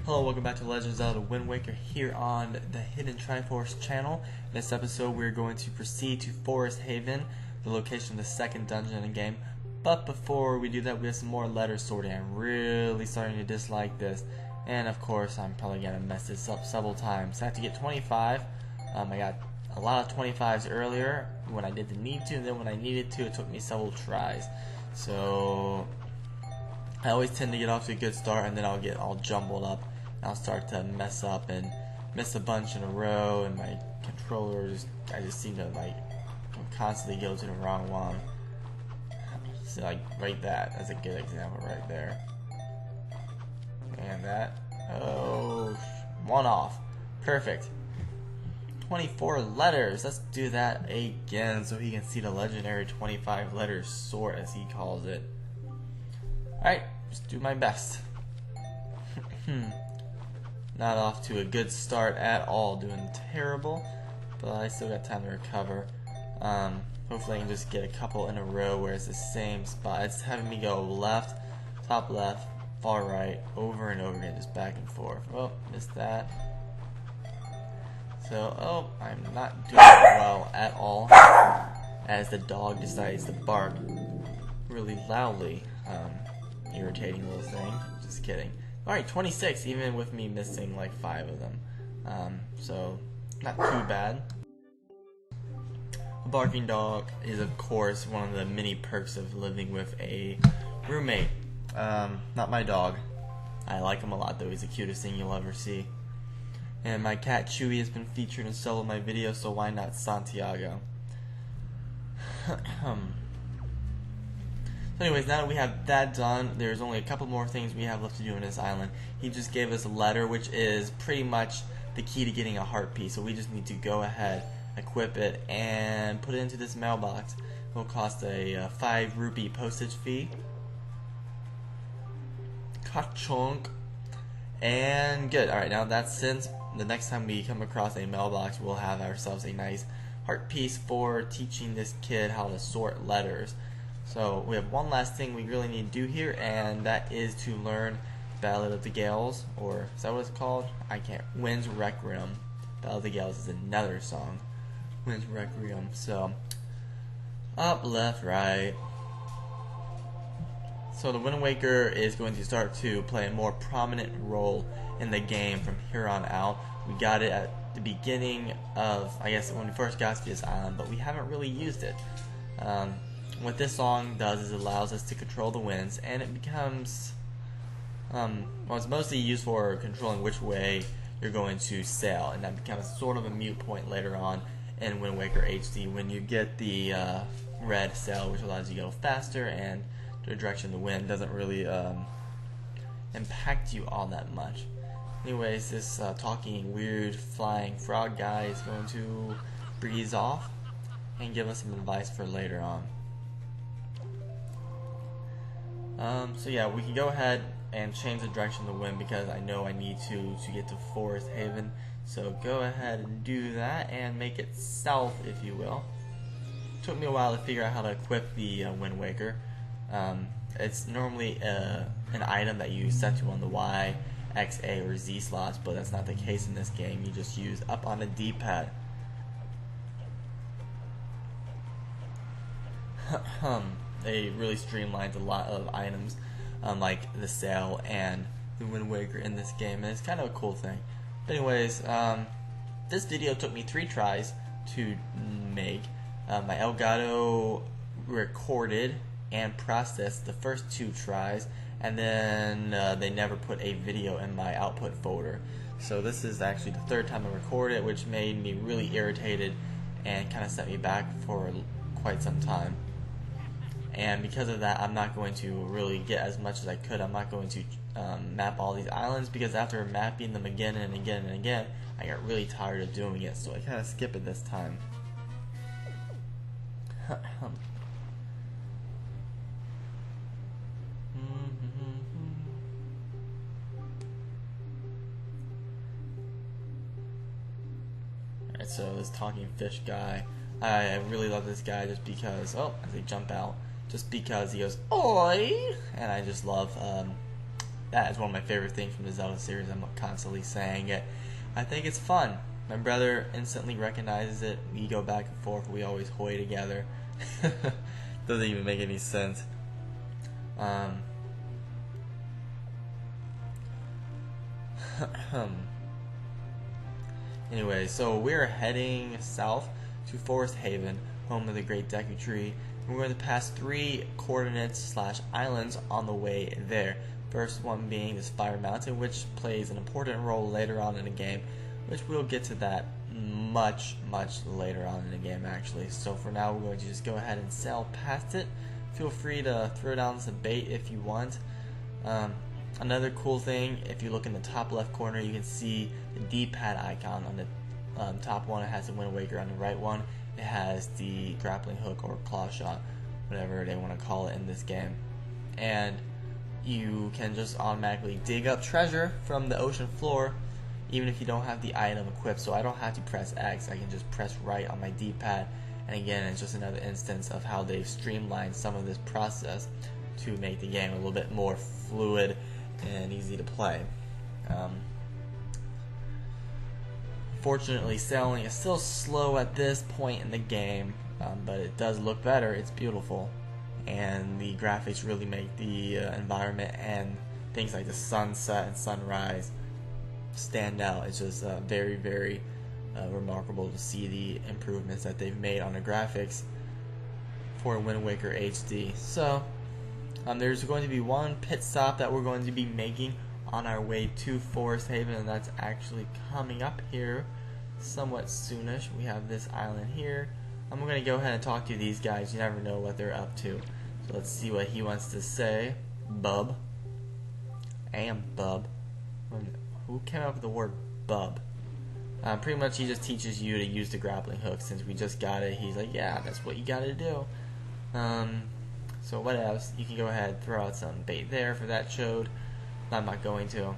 Hello, welcome back to Legends of Zelda Wind Waker here on the Hidden Triforce channel. In this episode, we're going to proceed to Forest Haven, the location of the second dungeon in the game. But before we do that, we have some more letter sorting. I'm really starting to dislike this. And of course, I'm probably going to mess this up several times. I have to get 25. I got a lot of 25s earlier when I didn't need to, and then when I needed to, it took me several tries. So I always tend to get off to a good start, and then I'll get all jumbled up. I'll start to mess up and miss a bunch in a row, and my controller I just seem to constantly go to the wrong one. So right that's a good example right there. And that, oh, one off. Perfect. 24 letters. Let's do that again so he can see the legendary 25 letter sort, as he calls it. Alright, just do my best. Not off to a good start at all, doing terrible, but I still got time to recover. Hopefully I can just get a couple in a row where it's the same spot. It's having me go left, top left, far right, over and over again, just back and forth. Oh, missed that. So, oh, I'm not doing well at all, as the dog decides to bark really loudly. Irritating little thing. Just kidding. Alright, 26, even with me missing like 5 of them. So, not too bad. A barking dog is, of course, one of the many perks of living with a roommate. Not my dog. I like him a lot, though. He's the cutest thing you'll ever see. And my cat Chewy has been featured in several of my videos, so why not Santiago? So anyways, now that we have that done, there's only a couple more things we have left to do in this island. He just gave us a letter, which is pretty much the key to getting a heart piece. So we just need to go ahead, equip it, and put it into this mailbox. It will cost a 5 rupee postage fee. Ka-chunk. And good. Alright, now that's since the next time we come across a mailbox, we'll have ourselves a nice heart piece for teaching this kid how to sort letters. So we have one last thing we really need to do here, and that is to learn Ballad of the Gales, or is that what it's called? I can't. Wind's Requiem. Ballad of the Gales is another song. Wind's Requiem. So up, left, right. So the Wind Waker is going to start to play a more prominent role in the game from here on out. We got it at the beginning of, I guess, when we first got to this island, but we haven't really used it. What this song does is it allows us to control the winds, and it becomes, well, it's mostly used for controlling which way you're going to sail, and that becomes sort of a mute point later on in Wind Waker HD when you get the red sail, which allows you to go faster, and the direction of the wind doesn't really impact you all that much. Anyways, this talking weird flying frog guy is going to breeze off and give us some advice for later on. So yeah, we can go ahead and change the direction of the wind because I know I need to get to Forest Haven. So go ahead and do that and make it south, if you will. Took me a while to figure out how to equip the Wind Waker. It's normally an item that you set to on the Y, X, A, or Z slots, but that's not the case in this game. You just use up on the D-pad. They really streamlined a lot of items, like the sail and the Wind Waker in this game, and it's kind of a cool thing. But anyways, this video took me 3 tries to make. My Elgato recorded and processed the first 2 tries, and then they never put a video in my output folder. So this is actually the 3rd time I recorded it, which made me really irritated and kind of set me back for quite some time. And because of that, I'm not going to really get as much as I could. I'm not going to map all these islands, because after mapping them again and again and again, I got really tired of doing it, so I kind of skip it this time. Alright, so this talking fish guy, I really love this guy just because, as they jump out, just because he goes, "Oi!" And I just love that is one of my favorite things from the Zelda series. I'm constantly saying it. I think it's fun. My brother instantly recognizes it. We go back and forth. We always hoy together. Doesn't even make any sense. Anyway, so we're heading south to Forest Haven, home of the Great Deku Tree. We're going to pass 3 coordinates / islands on the way there. First one being this Fire Mountain, which plays an important role later on in the game, which we'll get to that much later on in the game actually. So for now, we're going to just go ahead and sail past it. Feel free to throw down some bait if you want. Another cool thing, if you look in the top left corner, you can see the D-pad icon. On the top one, it has the Wind Waker. On the right one, it has the grappling hook or claw shot, whatever they want to call it in this game. And you can just automatically dig up treasure from the ocean floor, even if you don't have the item equipped. So I don't have to press X, I can just press right on my D-pad. And again, it's just another instance of how they've streamlined some of this process to make the game a little bit more fluid and easy to play. Unfortunately, sailing is still slow at this point in the game, but it does look better. It's beautiful, and the graphics really make the environment and things like the sunset and sunrise stand out. It's just very remarkable to see the improvements that they've made on the graphics for Wind Waker HD. So there's going to be one pit stop that we're going to be making on our way to Forest Haven, and that's actually coming up here somewhat soonish. We have this island here. I'm going to go ahead and talk to these guys. You never know what they're up to. So let's see what he wants to say. Bub. Bub. Who came up with the word bub? Pretty much he just teaches you to use the grappling hook. Since we just got it, he's like, yeah, that's what you gotta do. So what else? You can go ahead and throw out some bait there for that chode. I'm not going to.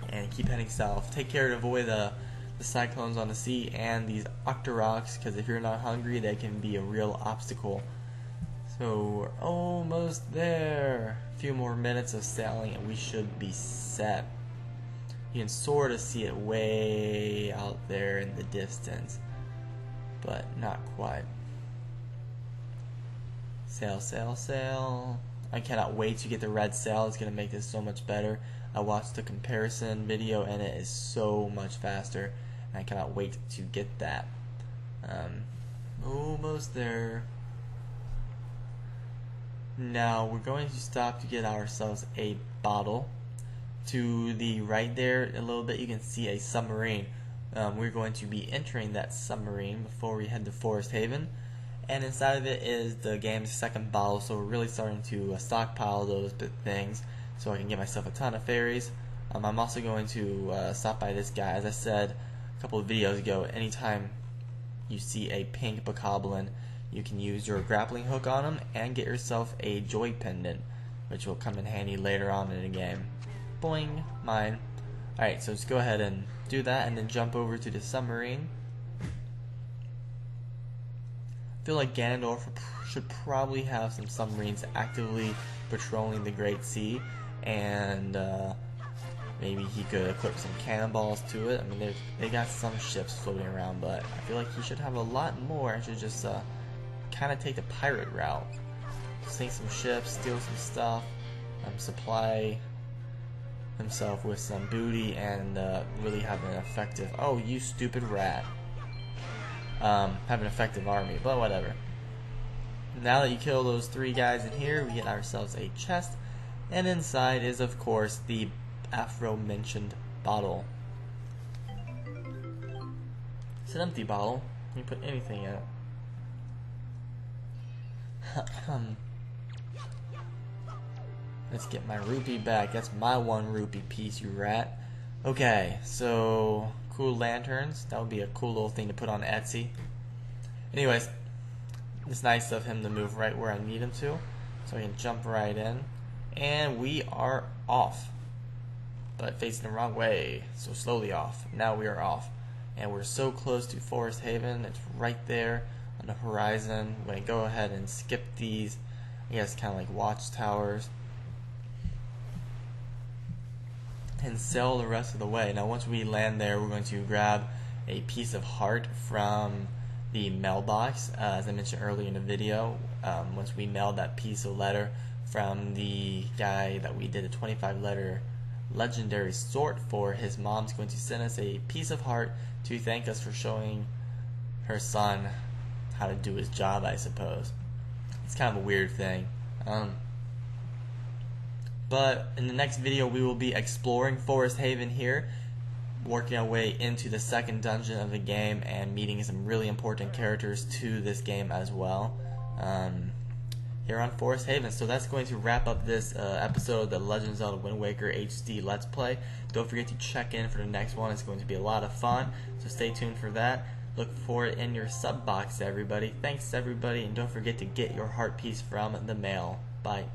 And keep heading south. Take care to avoid the cyclones on the sea and these octoroks, because if you're not hungry, they can be a real obstacle. So we're almost there. A few more minutes of sailing and we should be set. You can sort of see it way out there in the distance, but not quite. Sail, sail, sail. I cannot wait to get the red sail. It's going to make this so much better. I watched the comparison video and it is so much faster. And I cannot wait to get that. Almost there. Now we're going to stop to get ourselves a bottle. To the right there a little bit, you can see a submarine. We're going to be entering that submarine before we head to Forest Haven. And inside of it is the game's second bottle, so we're really starting to stockpile those things so I can get myself a ton of fairies. I'm also going to stop by this guy. As I said a couple of videos ago, anytime you see a pink bokoblin, you can use your grappling hook on him and get yourself a joy pendant, which will come in handy later on in the game. Boing, mine. Alright, so just go ahead and do that and then jump over to the submarine. I feel like Ganondorf should probably have some submarines actively patrolling the Great Sea, and maybe he could equip some cannonballs to it. I mean, they got some ships floating around, but I feel like he should have a lot more and should just kind of take the pirate route. Sink some ships, steal some stuff, supply himself with some booty, and really have an effective... Oh, you stupid rat. Have an effective army, but whatever. Now that you kill those 3 guys in here, we get ourselves a chest, and inside is, of course, the aforementioned bottle. It's an empty bottle. You can put anything in it. Let's get my rupee back. That's my 1 rupee piece, you rat. Okay, so cool lanterns. That would be a cool little thing to put on Etsy. Anyways, it's nice of him to move right where I need him to, so I can jump right in. And we are off, but facing the wrong way, so slowly off. Now we are off, and we're so close to Forest Haven. It's right there on the horizon. I'm going to go ahead and skip these, I guess, kind of like watchtowers. and sail the rest of the way. Now once we land there, we're going to grab a piece of heart from the mailbox. As I mentioned earlier in the video, once we mailed that piece of letter from the guy that we did a 25 letter legendary sort for, his mom's going to send us a piece of heart to thank us for showing her son how to do his job, I suppose. It's kind of a weird thing. But in the next video we will be exploring Forest Haven here, working our way into the second dungeon of the game and meeting some really important characters to this game as well, here on Forest Haven. So that's going to wrap up this episode of the Legend of Zelda Wind Waker HD Let's Play. Don't forget to check in for the next one. It's going to be a lot of fun, so stay tuned for that. Look for it in your sub box, everybody. Thanks, everybody, and don't forget to get your heart piece from the mail. Bye.